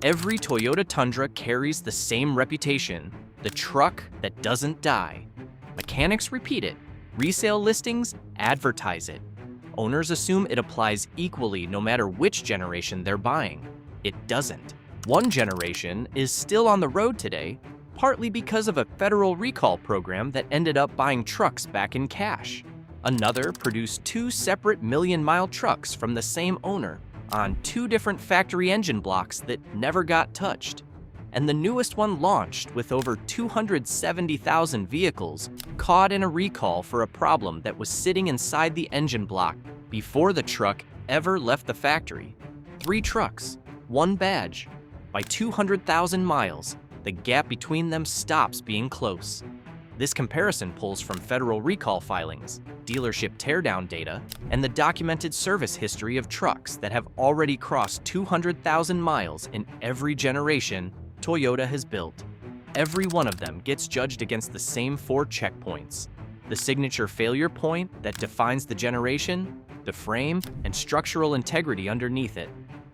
Every Toyota Tundra carries the same reputation: the truck that doesn't die. Mechanics repeat it. Resale listings advertise it. Owners assume it applies equally no matter which generation they're buying. It doesn't. One generation is still on the road today, partly because of a federal recall program that ended up buying trucks back in cash. Another produced two separate million-mile trucks from the same owner on two different factory engine blocks that never got touched. And the newest one launched with over 270,000 vehicles caught in a recall for a problem that was sitting inside the engine block before the truck ever left the factory. 3 trucks, 1 badge. By 200,000 miles, the gap between them stops being close. This comparison pulls from federal recall filings, dealership teardown data, and the documented service history of trucks that have already crossed 200,000 miles in every generation Toyota has built. Every one of them gets judged against the same 4 checkpoints: the signature failure point that defines the generation, the frame, and structural integrity underneath it,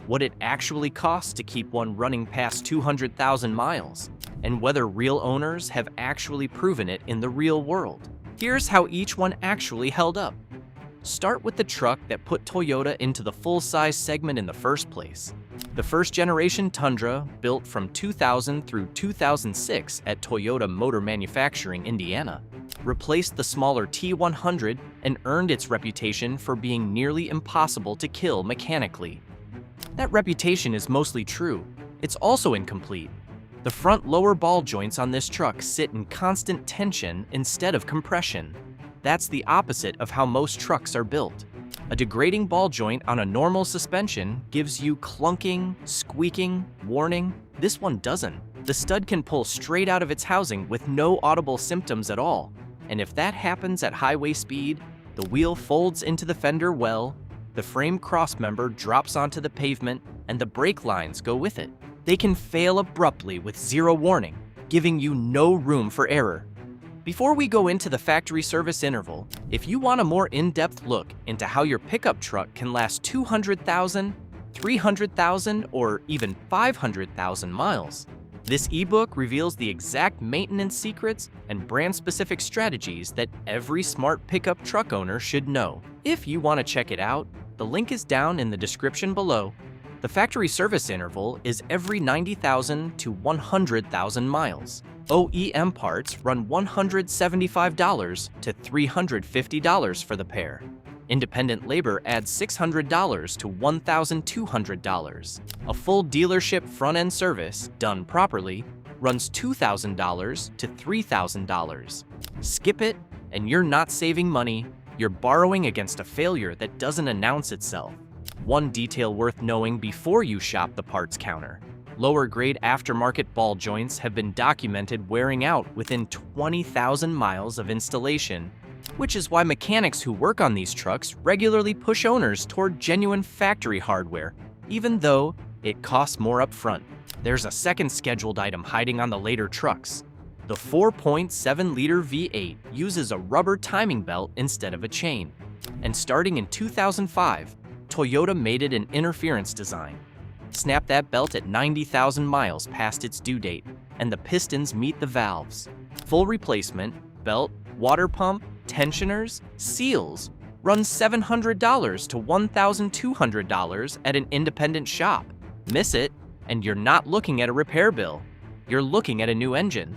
what it actually costs to keep one running past 200,000 miles, and whether real owners have actually proven it in the real world. Here's how each one actually held up. Start with the truck that put Toyota into the full-size segment in the first place. The first-generation Tundra, built from 2000 through 2006 at Toyota Motor Manufacturing, Indiana, replaced the smaller T100 and earned its reputation for being nearly impossible to kill mechanically. That reputation is mostly true. It's also incomplete. The front lower ball joints on this truck sit in constant tension instead of compression. That's the opposite of how most trucks are built. A degrading ball joint on a normal suspension gives you clunking, squeaking, warning. This one doesn't. The stud can pull straight out of its housing with no audible symptoms at all. And if that happens at highway speed, the wheel folds into the fender well, the frame crossmember drops onto the pavement, and the brake lines go with it. They can fail abruptly with zero warning, giving you no room for error. Before we go into the factory service interval, if you want a more in-depth look into how your pickup truck can last 200,000, 300,000, or even 500,000 miles, this ebook reveals the exact maintenance secrets and brand-specific strategies that every smart pickup truck owner should know. If you want to check it out, the link is down in the description below. The factory service interval is every 90,000 to 100,000 miles. OEM parts run $175 to $350 for the pair. Independent labor adds $600 to $1,200. A full dealership front-end service, done properly, runs $2,000 to $3,000. Skip it, and you're not saving money. You're borrowing against a failure that doesn't announce itself. One detail worth knowing before you shop the parts counter: lower-grade aftermarket ball joints have been documented wearing out within 20,000 miles of installation, which is why mechanics who work on these trucks regularly push owners toward genuine factory hardware, even though it costs more upfront. There's a second scheduled item hiding on the later trucks. The 4.7-liter V8 uses a rubber timing belt instead of a chain. And starting in 2005, Toyota made it an interference design. Snap that belt at 90,000 miles past its due date, and the pistons meet the valves. Full replacement, belt, water pump, tensioners, seals, runs $700 to $1,200 at an independent shop. Miss it, and you're not looking at a repair bill. You're looking at a new engine.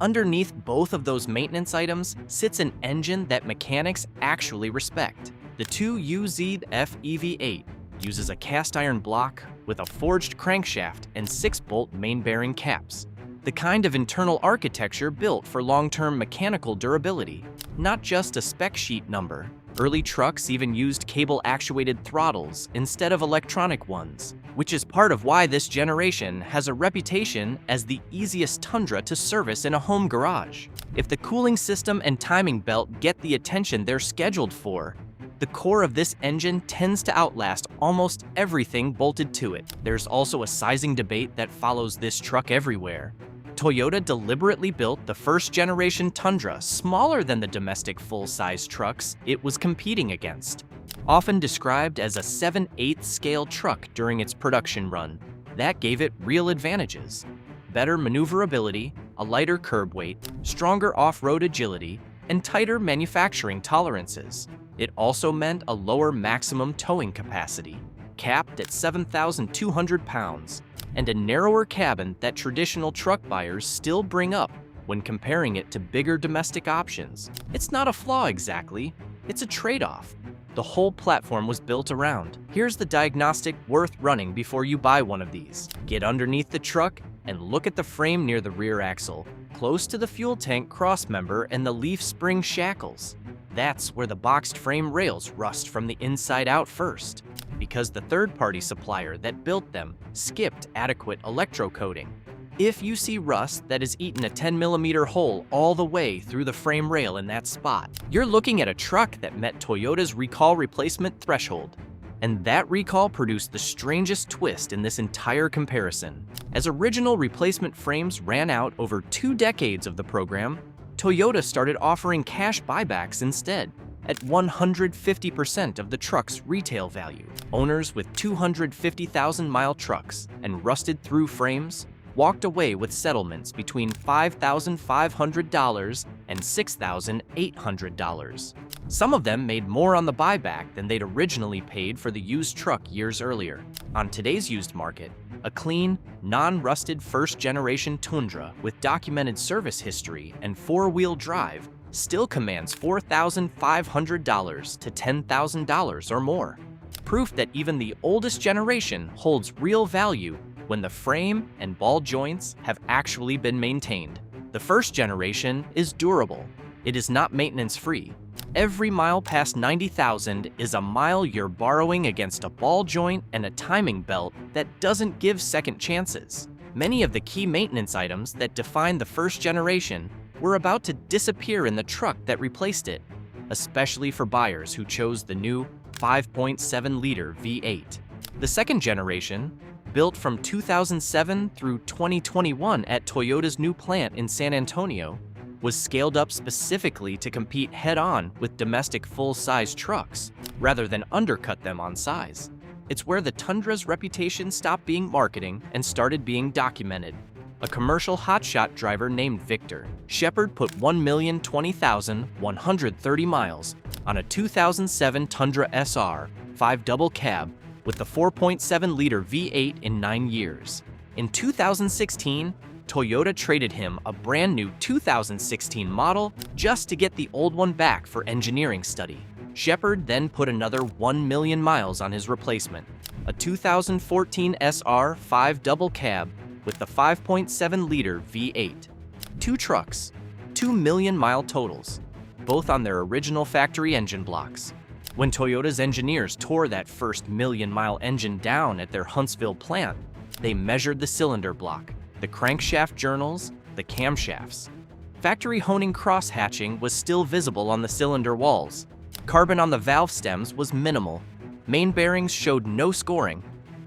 Underneath both of those maintenance items sits an engine that mechanics actually respect. The 2UZ FEV8 uses a cast iron block with a forged crankshaft and 6-bolt main bearing caps. The kind of internal architecture built for long-term mechanical durability, not just a spec sheet number. Early trucks even used cable-actuated throttles instead of electronic ones, which is part of why this generation has a reputation as the easiest Tundra to service in a home garage. If the cooling system and timing belt get the attention they're scheduled for, the core of this engine tends to outlast almost everything bolted to it. There's also a sizing debate that follows this truck everywhere. Toyota deliberately built the first-generation Tundra smaller than the domestic full-size trucks it was competing against. Often described as a 7/8 scale truck during its production run, That gave it real advantages: better maneuverability, a lighter curb weight, stronger off-road agility, and tighter manufacturing tolerances. It also meant a lower maximum towing capacity, capped at 7,200 pounds, and a narrower cabin that traditional truck buyers still bring up when comparing it to bigger domestic options. It's not a flaw exactly, it's a trade-off. The whole platform was built around. Here's the diagnostic worth running before you buy one of these. Get underneath the truck and look at the frame near the rear axle, close to the fuel tank crossmember and the leaf spring shackles. That's where the boxed frame rails rust from the inside out first, because the third-party supplier that built them skipped adequate electrocoating. If you see rust that has eaten a 10mm hole all the way through the frame rail in that spot, you're looking at a truck that met Toyota's recall replacement threshold. And that recall produced the strangest twist in this entire comparison. As original replacement frames ran out over 2 decades of the program, Toyota started offering cash buybacks instead, at 150% of the truck's retail value. Owners with 250,000-mile trucks and rusted-through frames walked away with settlements between $5,500 and $6,800. Some of them made more on the buyback than they'd originally paid for the used truck years earlier. On today's used market, a clean, non-rusted first-generation Tundra with documented service history and 4-wheel drive still commands $4,500 to $10,000 or more. Proof that even the oldest generation holds real value when the frame and ball joints have actually been maintained. The first generation is durable. It is not maintenance-free. Every mile past 90,000 is a mile you're borrowing against a ball joint and a timing belt that doesn't give second chances. Many of the key maintenance items that define the first generation were about to disappear in the truck that replaced it, especially for buyers who chose the new 5.7-liter V8. The second generation, built from 2007 through 2021 at Toyota's new plant in San Antonio, was scaled up specifically to compete head-on with domestic full-size trucks, rather than undercut them on size. It's where the Tundra's reputation stopped being marketing and started being documented. A commercial hotshot driver named Victor Shepard put 1,020,130 miles on a 2007 Tundra SR 5 double cab with the 4.7-liter V8 in 9 years. In 2016, Toyota traded him a brand new 2016 model just to get the old one back for engineering study. Shepard then put another 1 million miles on his replacement, a 2014 SR 5 double cab with the 5.7-liter V8. 2 trucks, 2 million-mile totals, both on their original factory engine blocks. When Toyota's engineers tore that first million-mile engine down at their Huntsville plant, they measured the cylinder block, the crankshaft journals, the camshafts. Factory honing cross-hatching was still visible on the cylinder walls. Carbon on the valve stems was minimal. Main bearings showed no scoring.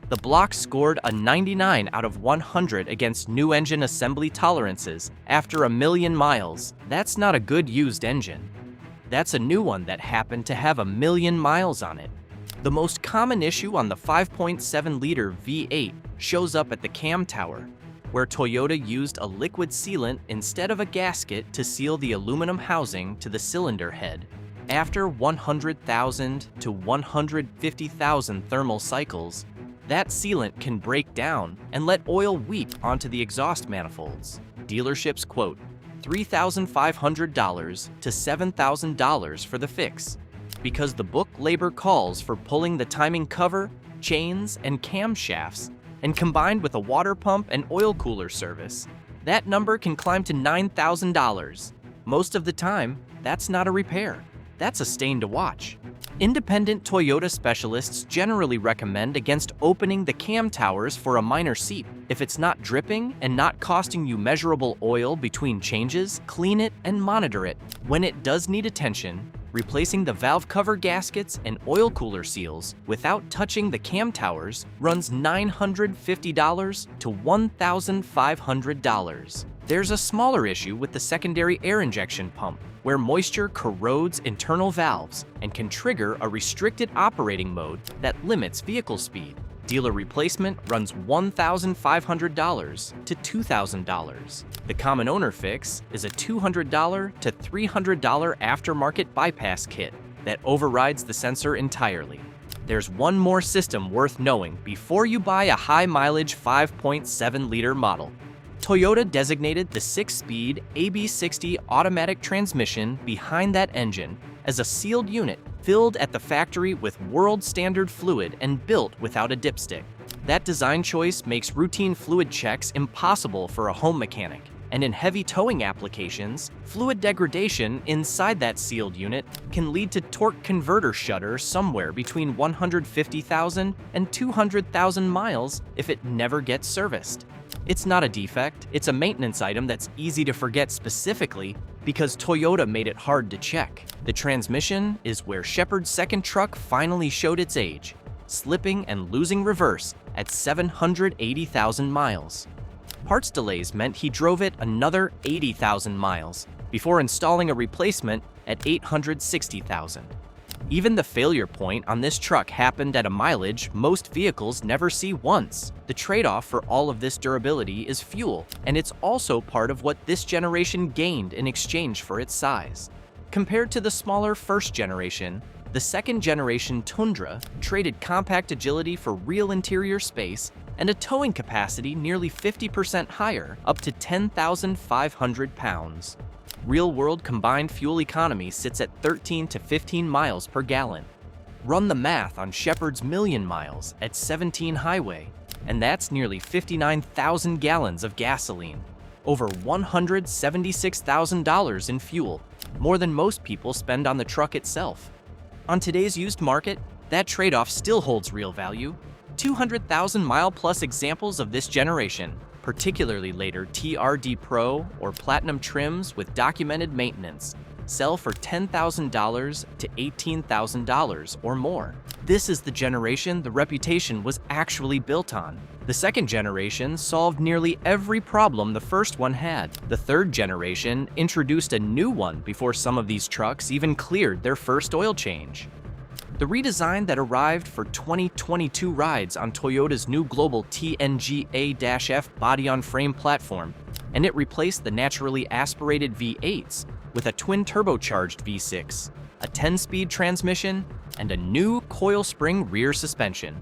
The block scored a 99 out of 100 against new engine assembly tolerances after 1 million miles. That's not a good used engine. That's a new one that happened to have 1 million miles on it. The most common issue on the 5.7-liter V8 shows up at the cam tower, where Toyota used a liquid sealant instead of a gasket to seal the aluminum housing to the cylinder head. After 100,000 to 150,000 thermal cycles, that sealant can break down and let oil weep onto the exhaust manifolds. Dealerships quote $3,500 to $7,000 for the fix, because the book labor calls for pulling the timing cover, chains, and camshafts, and combined with a water pump and oil cooler service, that number can climb to $9,000. Most of the time, that's not a repair. That's a stain to watch. Independent Toyota specialists generally recommend against opening the cam towers for a minor seep. If it's not dripping and not costing you measurable oil between changes, clean it and monitor it. When it does need attention, replacing the valve cover gaskets and oil cooler seals without touching the cam towers runs $950 to $1,500. There's a smaller issue with the secondary air injection pump, where moisture corrodes internal valves and can trigger a restricted operating mode that limits vehicle speed. Dealer replacement runs $1,500 to $2,000. The common owner fix is a $200 to $300 aftermarket bypass kit that overrides the sensor entirely. There's one more system worth knowing before you buy a high-mileage 5.7-liter model. Toyota designated the 6-speed AB60 automatic transmission behind that engine as a sealed unit filled at the factory with world-standard fluid and built without a dipstick. That design choice makes routine fluid checks impossible for a home mechanic, and in heavy towing applications, fluid degradation inside that sealed unit can lead to torque converter shudder somewhere between 150,000 and 200,000 miles if it never gets serviced. It's not a defect, it's a maintenance item that's easy to forget specifically because Toyota made it hard to check. The transmission is where Shepard's second truck finally showed its age, slipping and losing reverse at 780,000 miles. Parts delays meant he drove it another 80,000 miles before installing a replacement at 860,000. Even the failure point on this truck happened at a mileage most vehicles never see once. The trade-off for all of this durability is fuel, and it's also part of what this generation gained in exchange for its size. Compared to the smaller first generation, the second generation Tundra traded compact agility for real interior space and a towing capacity nearly 50% higher, up to 10,500 pounds. Real-world combined fuel economy sits at 13 to 15 miles per gallon. Run the math on Shepard's million miles at 17 highway, and that's nearly 59,000 gallons of gasoline, over $176,000 in fuel, more than most people spend on the truck itself. On today's used market, that trade-off still holds real value. 200,000-mile-plus examples of this generation, particularly later TRD Pro or Platinum trims with documented maintenance, sell for $10,000 to $18,000 or more. This is the generation the reputation was actually built on. The second generation solved nearly every problem the first one had. The third generation introduced a new one before some of these trucks even cleared their first oil change. The redesign that arrived for 2022 rides on Toyota's new global TNGA-F body-on-frame platform, and it replaced the naturally aspirated V8s with a twin-turbocharged V6, a 10-speed transmission, and a new coil spring rear suspension.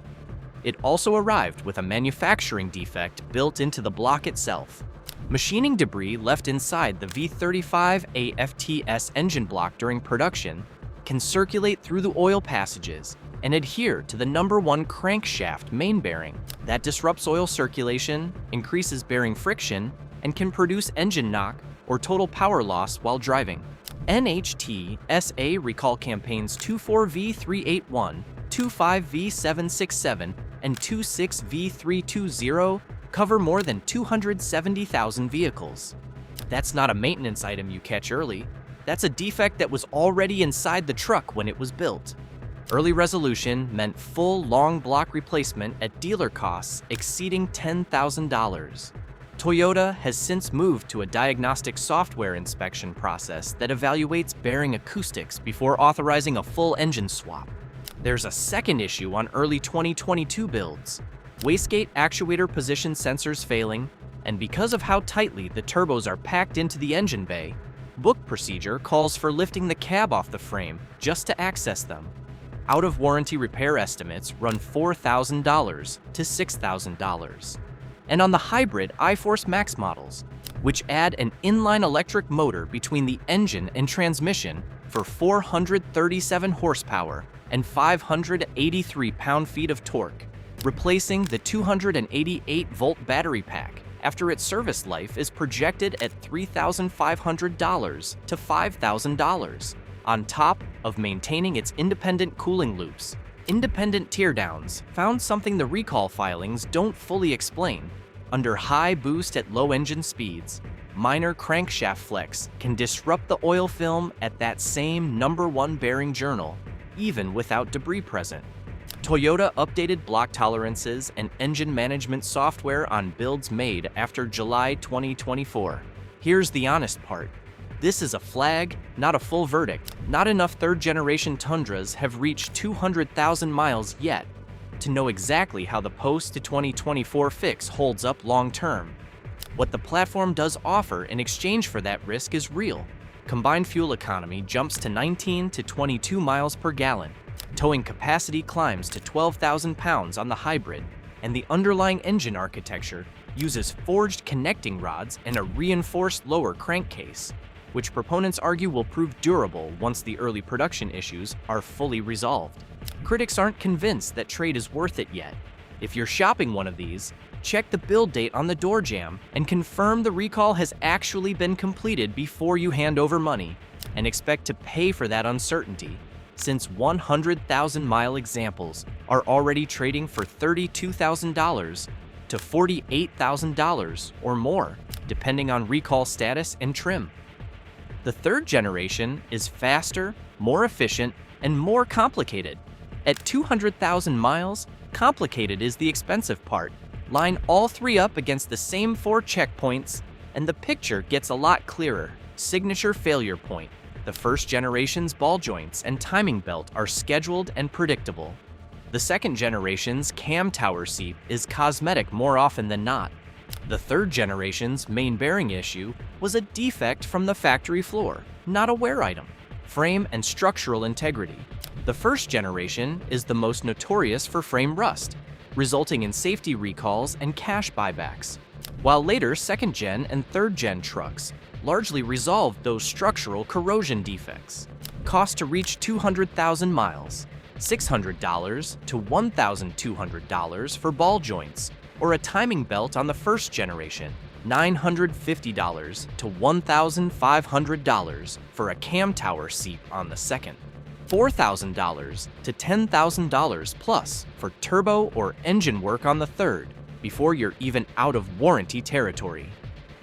It also arrived with a manufacturing defect built into the block itself. Machining debris left inside the V35 AFTS engine block during production can circulate through the oil passages and adhere to the #1 crankshaft main bearing. That disrupts oil circulation, increases bearing friction, and can produce engine knock or total power loss while driving. NHT SA recall campaigns 24V381, 25V767, and 26V320 cover more than 270,000 vehicles. That's not a maintenance item you catch early. That's a defect that was already inside the truck when it was built. Early resolution meant full long block replacement at dealer costs exceeding $10,000. Toyota has since moved to a diagnostic software inspection process that evaluates bearing acoustics before authorizing a full engine swap. There's a second issue on early 2022 builds: wastegate actuator position sensors failing, and because of how tightly the turbos are packed into the engine bay, book procedure calls for lifting the cab off the frame just to access them. Out-of-warranty repair estimates run $4,000 to $6,000. And on the hybrid iForce Max models, which add an inline electric motor between the engine and transmission for 437 horsepower and 583 pound-feet of torque, replacing the 288-volt battery pack after its service life is projected at $3,500 to $5,000, on top of maintaining its independent cooling loops. Independent teardowns found something the recall filings don't fully explain. Under high boost at low engine speeds, minor crankshaft flex can disrupt the oil film at that same #1 bearing journal, even without debris present. Toyota updated block tolerances and engine management software on builds made after July 2024. Here's the honest part. This is a flag, not a full verdict. Not enough third-generation Tundras have reached 200,000 miles yet. to know exactly how the post to 2024 fix holds up long term. What the platform does offer in exchange for that risk is real. Combined fuel economy jumps to 19 to 22 miles per gallon. Towing capacity climbs to 12,000 pounds on the hybrid, and the underlying engine architecture uses forged connecting rods and a reinforced lower crankcase, which proponents argue will prove durable once the early production issues are fully resolved. Critics aren't convinced that trade is worth it yet. If you're shopping one of these, check the build date on the door jamb and confirm the recall has actually been completed before you hand over money, and expect to pay for that uncertainty, since 100,000-mile examples are already trading for $32,000 to $48,000 or more, depending on recall status and trim. The third generation is faster, more efficient, and more complicated. At 200,000 miles, complicated is the expensive part. Line all three up against the same 4 checkpoints, and the picture gets a lot clearer. Signature failure point. The first generation's ball joints and timing belt are scheduled and predictable. The second generation's cam tower seat is cosmetic more often than not. The third generation's main bearing issue was a defect from the factory floor, not a wear item. Frame and structural integrity. The first generation is the most notorious for frame rust, resulting in safety recalls and cash buybacks, while later second-gen and third-gen trucks largely resolved those structural corrosion defects. Cost to reach 200,000 miles, $600 to $1,200 for ball joints, or a timing belt on the first generation, $950 to $1,500 for a cam tower seat on the second, $4,000 to $10,000 plus for turbo or engine work on the third, before you're even out of warranty territory.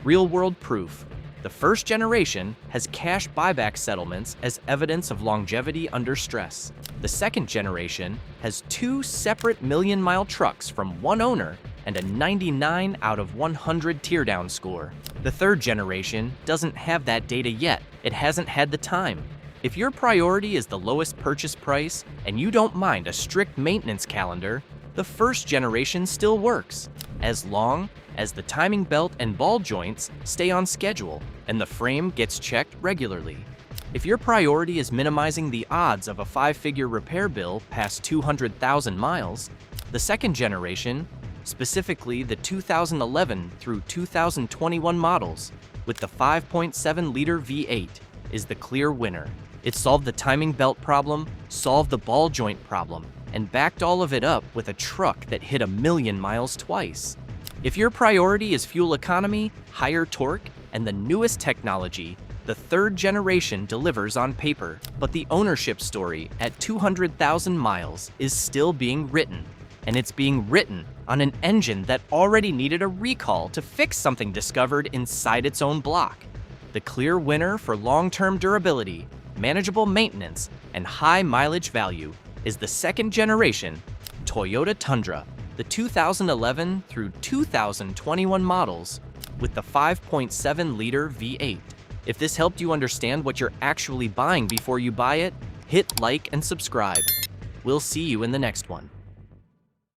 Real-world proof. The first generation has cash buyback settlements as evidence of longevity under stress. The second generation has 2 separate million-mile trucks from one owner and a 99 out of 100 teardown score. The third generation doesn't have that data yet. It hasn't had the time. If your priority is the lowest purchase price and you don't mind a strict maintenance calendar, the first generation still works, as long as the timing belt and ball joints stay on schedule and the frame gets checked regularly. If your priority is minimizing the odds of a 5-figure repair bill past 200,000 miles, the second generation, specifically the 2011 through 2021 models with the 5.7-liter V8, is the clear winner. It solved the timing belt problem, solved the ball joint problem, and backed all of it up with a truck that hit 1,000,000 miles twice. If your priority is fuel economy, higher torque, and the newest technology, the third generation delivers on paper, but the ownership story at 200,000 miles is still being written, and it's being written on an engine that already needed a recall to fix something discovered inside its own block. The clear winner for long-term durability, manageable maintenance, and high mileage value is the second generation Toyota Tundra, the 2011 through 2021 models with the 5.7-liter V8. If this helped you understand what you're actually buying before you buy it, hit like and subscribe. We'll see you in the next one.